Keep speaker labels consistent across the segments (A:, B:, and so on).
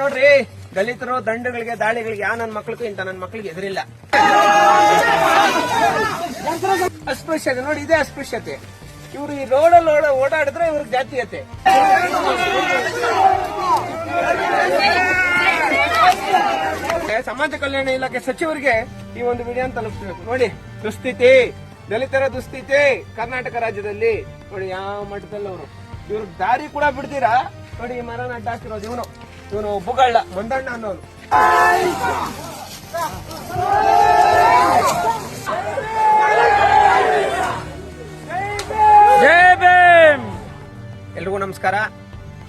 A: ನೋಡ್ರಿ, ದಲಿತರು ದಂಡಗಳಿಗೆ ದಾಳಿಗಳಿಗೆ ನನ್ನ ಮಕ್ಕಳಿಗೂ ಇಂತ ನನ್ನ ಮಕ್ಕಳಿಗೆ ಎದುರಿಲ್ಲ. ಅಸ್ಪೃಶ್ಯತೆ ನೋಡಿ, ಇದೇ ಅಸ್ಪೃಶ್ಯತೆ. ಇವರು ಈ ರೋಡಲ್ಲಿ ಓಡಾಡಿದ್ರೆ ಇವ್ರಿಗೆ ಜಾತೀಯತೆ. ಸಮಾಜ ಕಲ್ಯಾಣ ಇಲಾಖೆ ಸಚಿವರಿಗೆ ಈ ಒಂದು ವಿಡಿಯೋ ತಲುಪಿಸಬೇಕು. ನೋಡಿ, ದುಸ್ಥಿತಿ, ದಲಿತರ ದುಸ್ಥಿತಿ ಕರ್ನಾಟಕ ರಾಜ್ಯದಲ್ಲಿ ನೋಡಿ ಯಾವ ಮಟ್ಟದಲ್ಲಿ ಅವರು ಇವ್ರ ದಾರಿ ಕೂಡ ಬಿಡ್ತೀರಾ. ನೋಡಿ, ಈ ಮರನ ಅಡ್ಡ ಹಾಕಿರೋದು ಇವನು ಬುಗಳ್ಳ ಮಂದಣ್ಣ ಅನ್ನೋನು. ಎಲ್ರಿಗೂ ನಮಸ್ಕಾರ.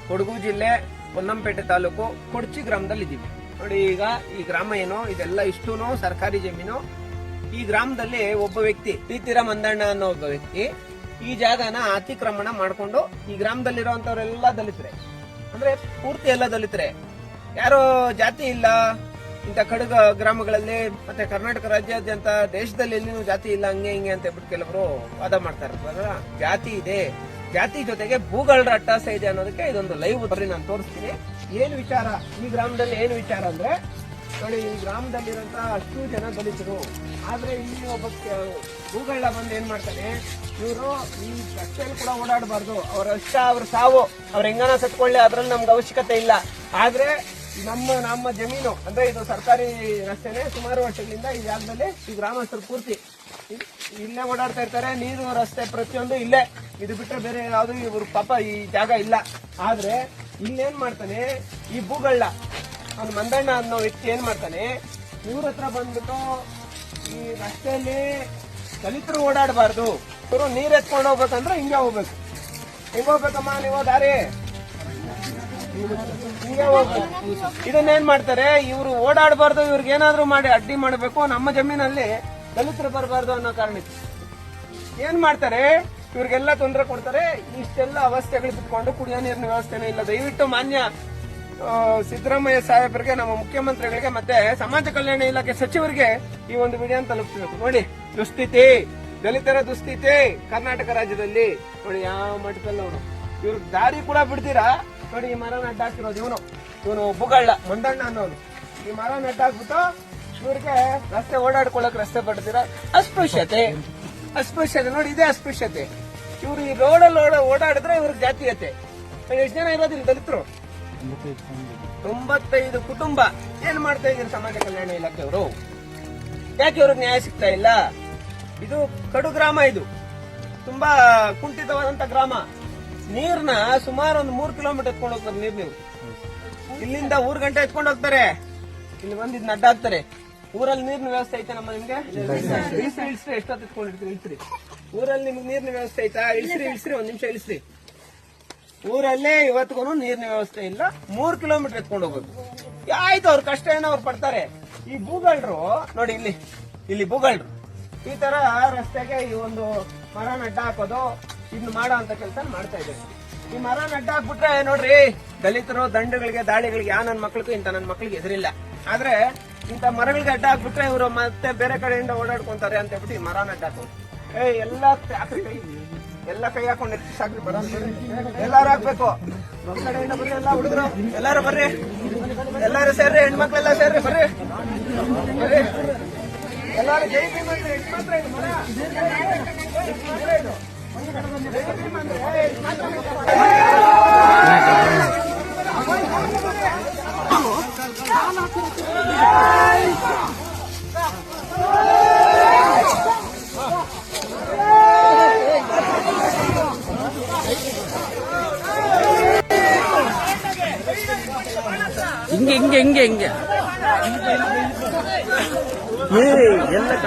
A: ಕೊಡಗು ಜಿಲ್ಲೆ ಪೊನ್ನಂಪೇಟೆ ತಾಲೂಕು ಕೊಡ್ಚಿ ಗ್ರಾಮದಲ್ಲಿ ಇದ್ದೀವಿ. ನೋಡಿ, ಈಗ ಈ ಗ್ರಾಮ ಏನು, ಇದೆಲ್ಲ ಇಷ್ಟೂನು ಸರ್ಕಾರಿ ಜಮೀನು. ಈ ಗ್ರಾಮದಲ್ಲಿ ಒಬ್ಬ ವ್ಯಕ್ತಿ ತೀತಿರ ಮಂದಣ್ಣ ಅನ್ನೋ ಒಬ್ಬ ವ್ಯಕ್ತಿ ಈ ಜಾಗನ ಅತಿಕ್ರಮಣ ಮಾಡ್ಕೊಂಡು ಈ ಗ್ರಾಮದಲ್ಲಿರುವಂತವರೆಲ್ಲ ದಲಿತರೆ, ಅಂದ್ರೆ ಪೂರ್ತಿ ಎಲ್ಲ ದಲಿತರೆ, ಯಾರೋ ಜಾತಿ ಇಲ್ಲ. ಇಂತ ಕಡುಗ ಗ್ರಾಮಗಳಲ್ಲಿ ಮತ್ತೆ ಕರ್ನಾಟಕ ರಾಜ್ಯಾದ್ಯಂತ ದೇಶದಲ್ಲಿ ಎಲ್ಲಿನೂ ಜಾತಿ ಇಲ್ಲ, ಹಂಗೆ ಹಿಂಗೆ ಅಂತ ಹೇಳ್ಬಿಟ್ಟು ಕೆಲವರು ವಾದ ಮಾಡ್ತಾ ಇರ್ತಾರೆ. ಜಾತಿ ಇದೆ, ಜಾತಿ ಜೊತೆಗೆ ಭೂಗಳರ ಅಟ್ಟಾಸ ಇದೆ ಅನ್ನೋದಕ್ಕೆ ಇದೊಂದು ಲೈವ್ ಬರ್ರಿ ನಾನು ತೋರಿಸ್ತೀನಿ. ಏನ್ ವಿಚಾರ ಈ ಗ್ರಾಮದಲ್ಲಿ, ಏನು ವಿಚಾರ ಅಂದ್ರೆ ನೋಡಿ, ಈ ಗ್ರಾಮದಲ್ಲಿರಂತ ಅಷ್ಟು ಜನ ದಲಿತರು, ಆದ್ರೆ ಇಲ್ಲಿ ಒಬ್ಬ ಭೂಗಳ ಬಂದು ಏನ್ ಮಾಡ್ತಾನೆ, ಇವರು ಈ ರಸ್ತೆಯಲ್ಲಿ ಕೂಡ ಓಡಾಡಬಾರ್ದು, ಅವರ ಇಷ್ಟ, ಅವ್ರ ಸಾವು, ಅವ್ರ ಹೆಂಗನ ಸತ್ಕೊಳ್ಳಿ, ಅದ್ರಲ್ಲಿ ನಮ್ಗೆ ಅವಶ್ಯಕತೆ ಇಲ್ಲ. ಆದ್ರೆ ನಮ್ಮ ಜಮೀನು ಅಂದ್ರೆ ಇದು ಸರ್ಕಾರಿ ರಸ್ತೆನೆ. ಸುಮಾರು ವರ್ಷಗಳಿಂದ ಈ ಜಾಗದಲ್ಲಿ ಈ ಗ್ರಾಮಸ್ಥರು ಪೂರ್ತಿ ಇಲ್ಲೇ ಓಡಾಡ್ತಾ ಇರ್ತಾರೆ. ನೀರು, ರಸ್ತೆ ಪ್ರತಿಯೊಂದು ಇಲ್ಲೇ, ಇದು ಬಿಟ್ಟರೆ ಬೇರೆ ಯಾವ್ದು ಇವ್ರ ಪಾಪ ಈ ಜಾಗ ಇಲ್ಲ. ಆದ್ರೆ ಇಲ್ಲೇನ್ ಮಾಡ್ತಾನೆ ಈ ಭೂಗಳ್ಳ ಅವ್ನು ಮಂದಣ್ಣ ಅನ್ನೋ ವ್ಯಕ್ತಿ ಏನ್ ಮಾಡ್ತಾನೆ, ಇವ್ರ ಹತ್ರ ಬಂದ್ಬಿಟ್ಟು ಈ ರಸ್ತೆಯಲ್ಲಿ ದಲಿತರು ಓಡಾಡಬಾರ್ದು, ಇವರು ನೀರ್ ಎತ್ಕೊಂಡು ಹೋಗ್ಬೇಕಂದ್ರೆ ಹಿಂಗೆ ಹೋಗ್ಬೇಕು. ಹಿಂಗ ಹೋಗ್ಬೇಕಮ್ಮ ನೀವು ದಾರಿ, ಹಿಂಗೆ ಹೋಗ್ಬೇಕು. ಇದನ್ನೇನ್ ಮಾಡ್ತಾರೆ, ಇವ್ರು ಓಡಾಡಬಾರ್ದು, ಇವ್ರಿಗೆ ಏನಾದ್ರು ಮಾಡಿ ಅಡ್ಡಿ ಮಾಡಬೇಕು, ನಮ್ಮ ಜಮೀನಲ್ಲಿ ದಲಿತರು ಬರಬಾರ್ದು ಅನ್ನೋ ಕಾರಣಕ್ಕೆ ಏನ್ ಮಾಡ್ತಾರೆ, ಇವ್ರಿಗೆಲ್ಲ ತೊಂದರೆ ಕೊಡ್ತಾರೆ. ಇಷ್ಟೆಲ್ಲ ಅವಸ್ಥೆಗಳು ಬಿಟ್ಕೊಂಡು ಕುಡಿಯೋ ನೀರಿನ ವ್ಯವಸ್ಥೆನೂ ಇಲ್ಲ. ದಯವಿಟ್ಟು ಮಾನ್ಯ ಸಿದ್ದರಾಮಯ್ಯ ಸಾಹೇಬರಿಗೆ, ನಮ್ಮ ಮುಖ್ಯಮಂತ್ರಿಗಳಿಗೆ ಮತ್ತೆ ಸಮಾಜ ಕಲ್ಯಾಣ ಇಲಾಖೆ ಸಚಿವರಿಗೆ ಈ ಒಂದು ವಿಡಿಯೋ ತಲುಪಿಸಬೇಕು. ನೋಡಿ, ದುಸ್ಥಿತಿ, ದಲಿತರ ದುಸ್ಥಿತಿ ಕರ್ನಾಟಕ ರಾಜ್ಯದಲ್ಲಿ ನೋಡಿ ಯಾವ ಮಟ್ಟದಲ್ಲಿ ಅವರು ಇವ್ರ ದಾರಿ ಕೂಡ ಬಿಡ್ತೀರಾ. ನೋಡಿ, ಈ ಮರನ ಅಡ್ಡ ಹಾಕಿರೋದು ಇವನು ಬುಗಳ್ಳ ಮಂದಣ್ಣ ಅನ್ನೋನು. ಈ ಮರನ ಅಡ್ಡ ಹಾಕ್ಬಿಟ್ಟು ಇವ್ರಿಗೆ ರಸ್ತೆ ಓಡಾಡ್ಕೊಳಕ್ ರಸ್ತೆ ಪಡ್ತೀರಾ. ಅಸ್ಪೃಶ್ಯತೆ ನೋಡಿ, ಇದೇ ಅಸ್ಪೃಶ್ಯತೆ. ಇವ್ರು ಈ ರೋಡಲ್ಲಿ ಓಡಾಡಿದ್ರೆ ಇವ್ರಿಗೆ ಜಾತೀಯತೆ. ಎಷ್ಟು ಜನ ಇರೋದಿಲ್ಲ ದಲಿತರು? 95 ಕುಟುಂಬ. ಏನ್ ಮಾಡ್ತಾ ಇದ್ದೀರಿ ಸಮಾಜ ಕಲ್ಯಾಣ ಇಲಾಖೆಯವರು? ಯಾಕೆ ಇವ್ರಿಗೆ ನ್ಯಾಯ ಸಿಗ್ತಾ ಇಲ್ಲ? ಇದು ಕಡು ಗ್ರಾಮ, ಇದು ತುಂಬಾ ಕುಂಠಿತವಾದಂತ ಗ್ರಾಮ. ನೀರ್ನ ಸುಮಾರು ಒಂದು 3 ಕಿಲೋಮೀಟರ್ ಎತ್ಕೊಂಡು ಹೋಗ್ತಾರೆ. ನೀವು ಇಲ್ಲಿಂದ 3 ಗಂಟೆ ಎತ್ಕೊಂಡು ಹೋಗ್ತಾರೆ, ಇಲ್ಲಿ ಬಂದು ಇದನ್ನ ಅಡ್ಡ ಹಾಕ್ತಾರೆ. ಊರಲ್ಲಿ ನೀರಿನ ವ್ಯವಸ್ಥೆ ಐತೆ ನಮ್ಮ ನಿಮ್ಗೆ? ಇಳಿಸ್ರಿ, ಎಷ್ಟೊತ್ತು ಎತ್ಕೊಂಡಿರ್ತೀರಿ? ಇಳಿಸ್ರಿ. ಊರಲ್ಲಿ ನಿಮ್ಗೆ ನೀರಿನ ವ್ಯವಸ್ಥೆ ಐತಾ? ಇಳಿಸ್ರಿ, ಒಂದ್ ನಿಮಿಷ ಇಳಿಸ್ರಿ. ಊರಲ್ಲೇ ಇವತ್ತಿಗೂ ನೀರಿನ ವ್ಯವಸ್ಥೆ ಇಲ್ಲ. 3 ಕಿಲೋಮೀಟರ್ ಎತ್ಕೊಂಡು ಹೋಗ್ಬೇಕು. ಆಯ್ತು, ಅವ್ರ ಕಷ್ಟ ಏನೋ ಅವ್ರು ಪಡ್ತಾರೆ. ಈ ಭೂಗಳ್ರು ನೋಡಿ, ಇಲ್ಲಿ ಭೂಗಳ್ರು ಈ ತರ ರಸ್ತೆಗೆ ಈ ಒಂದು ಮರನ ಅಡ್ಡ ಹಾಕೋದು, ಇದನ್ನ ಮಾಡೋ ಅಂತ ಕೆಲಸ ಮಾಡ್ತಾ ಇದ್ದಾರೆ. ಈ ಮರನ ಅಡ್ಡ ಹಾಕ್ಬಿಟ್ರೆ ನೋಡ್ರಿ, ದಲಿತರು ದಂಡಗಳಿಗೆ ದಾಳಿಗಳಿಗೆ ನನ್ನ ಮಕ್ಕಳಿಗೂ ಇಂತ ನನ್ನ ಮಕ್ಕಳಿಗೆ ಎದುರಿಲ್ಲ. ಆದ್ರೆ ಇಂತ ಮರಗಳಿಗೆ ಅಡ್ಡ ಹಾಕ್ಬಿಟ್ರೆ ಇವರು ಮತ್ತೆ ಬೇರೆ ಕಡೆಯಿಂದ ಓಡಾಡ್ಕೊಂತಾರೆ ಅಂತ ಹೇಳ್ಬಿಟ್ಟು ಈ ಮರನ ಅಡ್ಡ ಹಾಕೋದು. ಎಲ್ಲ ಕೈ ಹಾಕೊಂಡು ಎತ್ತಿ ಸಾಕ್ರಿ, ಬರ ಎಲ್ಲಾರು ಹಾಕ್ಬೇಕು. ನಮ್ಮ ಕಡೆಯಿಂದ ಬರ್ರಿ, ಎಲ್ಲ ಹುಡುಗರು ಎಲ್ಲಾರು ಬರ್ರಿ, ಎಲ್ಲಾರು ಸೇರ್ರಿ, ಹೆಣ್ಮಕ್ಳೆಲ್ಲ ಸೇರ್ರಿ, ಬರ್ರಿ ಎಲ್ಲಾರು. ಜೈ ಭೀಮ್ ಅಂದ್ರೆ ಎಷ್ಟು ಮಾತ್ರ ಇದು ಮರ,
B: ಹಿಂಗೆ ಎಲ್ಲ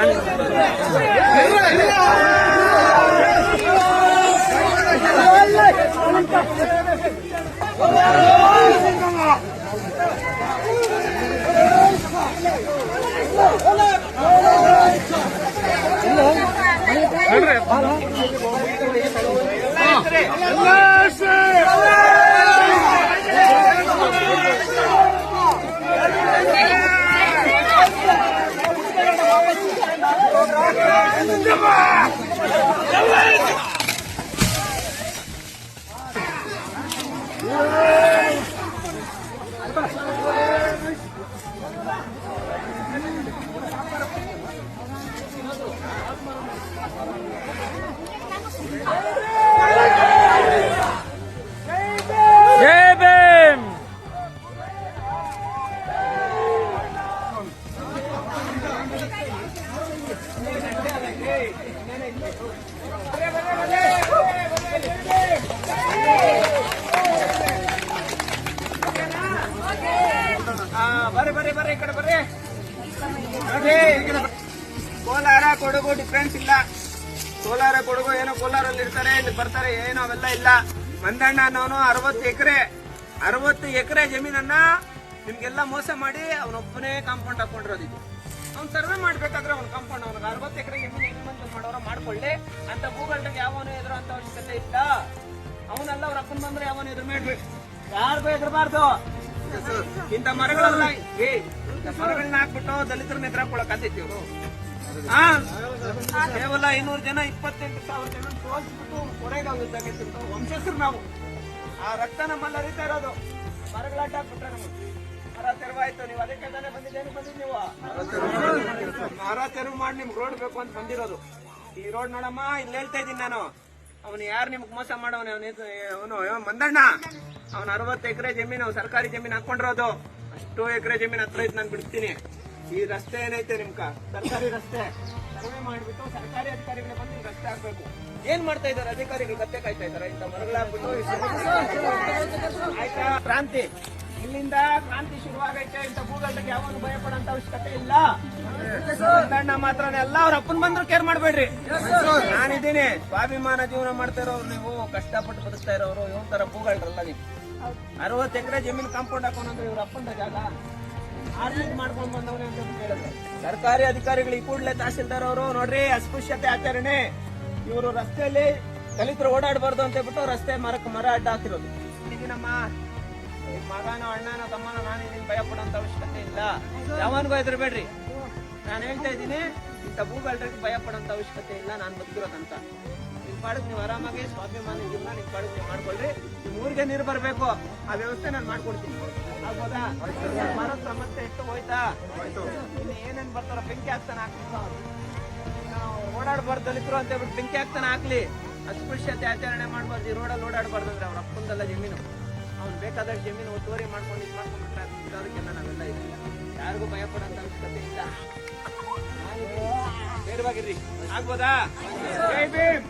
A: ಬರ್ರಿ ಈ ಕಡೆ ಬರ್ರಿ. ನೋಡಿ, ಕೋಲಾರ ಕೊಡಗು ಡಿಫ್ರೆನ್ಸ್ ಇಲ್ಲ. ಕೋಲಾರ ಕೊಡಗು ಏನೋ ಕೋಲಾರಲ್ಲಿ ಇರ್ತಾರೆ, ಇಲ್ಲಿ ಬರ್ತಾರೆ, ಏನೋ ಅವೆಲ್ಲ ಇಲ್ಲ. ಮಂದಣ್ಣ ಅನ್ನೋನು 60 ಎಕರೆ ಜಮೀನನ್ನ ನಿಮ್ಗೆಲ್ಲ ಮೋಸ ಮಾಡಿ ಅವನೊಬ್ಬನೇ ಕಾಂಪೌಂಡ್ ಹಾಕೊಂಡಿರೋದಿದ್ದು. ಅವ್ನು ಸರ್ವೆ ಮಾಡ್ಬೇಕಾದ್ರೆ ಅವ್ನ ಕಾಂಪೌಂಡ್ ಅವ್ನಿಗೆ 60 ಎಕರೆ ಜಮೀನು ಎಗ್ರಿಮೆಂಟ್ ಮಾಡೋರ ಮಾಡ್ಕೊಳ್ಳಿ ಅಂತ ಭೂಗಳ್ದಾಗ ಯಾವನು ಎದುರು ಅಂತ ಅವಶ್ಯಕತೆ ಇಲ್ಲ. ಅವನೆಲ್ಲ ಅವ್ರ ಅಪ್ಪನ್ ಬಂದ್ರೆ ಯಾವನು ಎದುರು ಮಾಡ್ಬೇಕು, ಯಾರಿಗೂ ಎದುರಬಾರ್ದು. ಇಂಥ ಮರಗಳೆಲ್ಲ ಮರಗಳನ್ನ ಹಾಕ್ಬಿಟ್ಟು ದಲಿತರನ್ನ ಎದುರಾಕೊಳಕಾತೈತಿ ಇವರು. ಕೇವಲ 500 ಜನ 28,000 ಜನ ಸೋಲ್ಸ್ಬಿಟ್ಟು ಹೊರಗಾಗಿದ್ದಾಗ ವಂಶಸ್ಥರು ನಾವು. ಆ ರಕ್ತ ನಮ್ಮಲ್ಲಿ ಹರಿತಾ ಇರೋದು. ಮರಗಳಾಟ ಹಾಕ್ಬಿಟ್ರೆ ನಮಗೆ ಮರ ತೆರವಾಯ್ತು. ನೀವು ಅದಕ್ಕೆ ತಾನೇ ಬಂದಿದ್ದೇನೆ ನೀವು ಮರ ತೆರವು ಮಾಡಿ ನಿಮ್ಗೆ ರೋಡ್ ಬೇಕು ಅಂತ ಬಂದಿರೋದು. ಈ ರೋಡ್ ನೋಡಮ್ಮ, ಇಲ್ಲಿ ಹೇಳ್ತಾ ಇದ್ದೀನಿ ನಾನು. ಅವನು ಯಾರು ನಿಮ್ಗೆ ಮೋಸ ಮಾಡವನ, ಅವನು ಮಂದಣ್ಣ. ಅವನು 60 ಎಕರೆ ಜಮೀನು ಸರ್ಕಾರಿ ಜಮೀನು ಹಾಕೊಂಡಿರೋದು. ಅಷ್ಟು ಎಕರೆ ಜಮೀನು ಹತ್ರ ಇದ್ದು ನಾನು ಬಿಡ್ತೀನಿ. ಈ ರಸ್ತೆ ಏನೈತೆ ನಿಮ್ಕ ಸರ್ಕಾರಿ ರಸ್ತೆ ಸರ್ವೆ ಮಾಡಿಬಿಟ್ಟು ಸರ್ಕಾರಿ ಅಧಿಕಾರಿಗಳೇ ಬಂದು ಈ ರಸ್ತೆ ಹಾಕ್ಬೇಕು. ಏನ್ ಮಾಡ್ತಾ ಇದಾರೆ ಅಧಿಕಾರಿಗಳು? ಕತ್ತೆ ಕಾಯ್ತಾ ಇದಾರೆ ಇಂಥ ಮರಗಳಾಗ್ಬಿಟ್ಟು. ಆಯ್ತಾ? ಕ್ರಾಂತಿ ಇಲ್ಲಿಂದ ಕ್ರಾಂತಿ ಶುರುವಾಗೈತೆ. ಇಂಥ ಭೂಗಳ್ಳಿಗೆ ಯಾವಾಗ ಭಯ ಪಡೋಂತ ಅವಶ್ಯಕತೆ ಇಲ್ಲ. ಮಂದಣ್ಣ ಮಾತ್ರನೇ ಅಲ್ಲ, ಅವ್ರ ಅಪ್ಪನ್ ಬಂದ್ರು ಕೇರ್ ಮಾಡ್ಬೇಡ್ರಿ. ನಾನಿದ್ದೀನಿ. ಸ್ವಾಭಿಮಾನ ಜೀವನ ಮಾಡ್ತಾ ಇರೋರು ನೀವು, ಕಷ್ಟಪಟ್ಟು ಬದುಕ್ತಾ ಇರೋರು. ಇವನ್ ತರ ಭೂಗಳ್ರಲ್ಲ ನೀವು. 60 ಎಕರೆ ಜಮೀನು ಕಾಂಪೌಂಡ್ ಹಾಕೋಣಂದ್ರೆ ಇವ್ರ ಅಪ್ಪಂದ ಜಾಗ ಆರ್ಲಿಂಗ್ ಮಾಡ್ಕೊಂಡ್ ಬಂದವನೇ ಅಂತ ಹೇಳಿದ್ರೆ ಸರ್ಕಾರಿ ಅಧಿಕಾರಿಗಳು ಈ ಕೂಡಲೇ ತಹಸೀಲ್ದಾರ್ ಅವರು ನೋಡ್ರಿ, ಅಸ್ಪೃಶ್ಯತೆ ಆಚರಣೆ. ಇವರು ರಸ್ತೆಯಲ್ಲಿ ದಲಿತರು ಓಡಾಡಬಾರ್ದು ಅಂತ ಹೇಳ್ಬಿಟ್ಟು ರಸ್ತೆ ಮರ ಅಡ್ಡ ಹಾಕಿರೋದು. ಇದೀನಮ್ಮ, ಮಗನೋ ಅಣ್ಣನೋ ತಮ್ಮನೋ ನಾನಿದ್ದೀನಿ, ಭಯ ಪಡೋಂತ ಅವಶ್ಯಕತೆ ಇಲ್ಲ. ಯಾವನ್ಗೂ ಹೆದರ್ಬೇಡ್ರಿ. ನಾನು ಹೇಳ್ತಾ ಇದ್ದೀನಿ, ಇಂಥ ಭೂಗಳ್ರಿಗೆ ಭಯ ಪಡೋಂತ ಅವಶ್ಯಕತೆ ಇಲ್ಲ. ನಾನು ಬದುಕಿರೋದಂತ ನಿಮ್ ಪಾಡಕ್ ನೀವು ಆರಾಮಾಗಿ ಸ್ವಾಭಿಮಾನ ಜೀವನ ನಿಮ್ ಪಾಡಕ್ ನೀವು ಮಾಡ್ಕೊಳ್ರಿ. ನಿಮ್ ಊರಿಗೆ ನೀರು ಬರ್ಬೇಕು, ಆ ವ್ಯವಸ್ಥೆ ನಾನು ಮಾಡ್ಕೊಡ್ತೀನಿ. ಆಗ್ಬೋದಾ? ಮರದ ಸಮಸ್ಯೆ ಎಷ್ಟು ಹೋಯ್ತಾ? ಇನ್ನು ಏನೇನ್ ಬರ್ತಾರ ಬೆಂಕಿ ಹಾಕ್ತಾನೆ ಹಾಕ್ಬೇಕು. ಓಡಾಡ್ಬಾರ್ದು ದಲಿತರು ಅಂತ ಹೇಳ್ಬಿಟ್ಟು ಬೆಂಕಿ ಹಾಕ್ತಾನೆ ಹಾಕ್ಲಿ. ಅಸ್ಪೃಶ್ಯತೆ ಆಚರಣೆ ಮಾಡ್ಬಾರ್ದು. ಈ ರೋಡಲ್ಲಿ ಓಡಾಡ್ಬಾರ್ದು ಅಂದ್ರೆ ಅವ್ರ ಅಪ್ಪಂದಲ್ಲ ಜಮೀನು. ಅವ್ನು ಬೇಕಾದಷ್ಟು ಜಮೀನು ಒತ್ತುವರಿ ಮಾಡ್ಕೊಂಡು ಇದು ಮಾಡ್ಕೊಂಡ್ಬಿಟ್ರೆ ಅದಕ್ಕೆಲ್ಲ ನಾವೆಲ್ಲ ಇದ್ದೀವಿ. ಯಾರಿಗೂ ಭಯ ಪಡೋಂತ ಅವಶ್ಯಕತೆ ಇಲ್ಲ. ಧೈರ್ಯವಾಗಿರ್ರಿ. ಆಗ್ಬೋದಾ? ಜೈ ಭೀಮ್.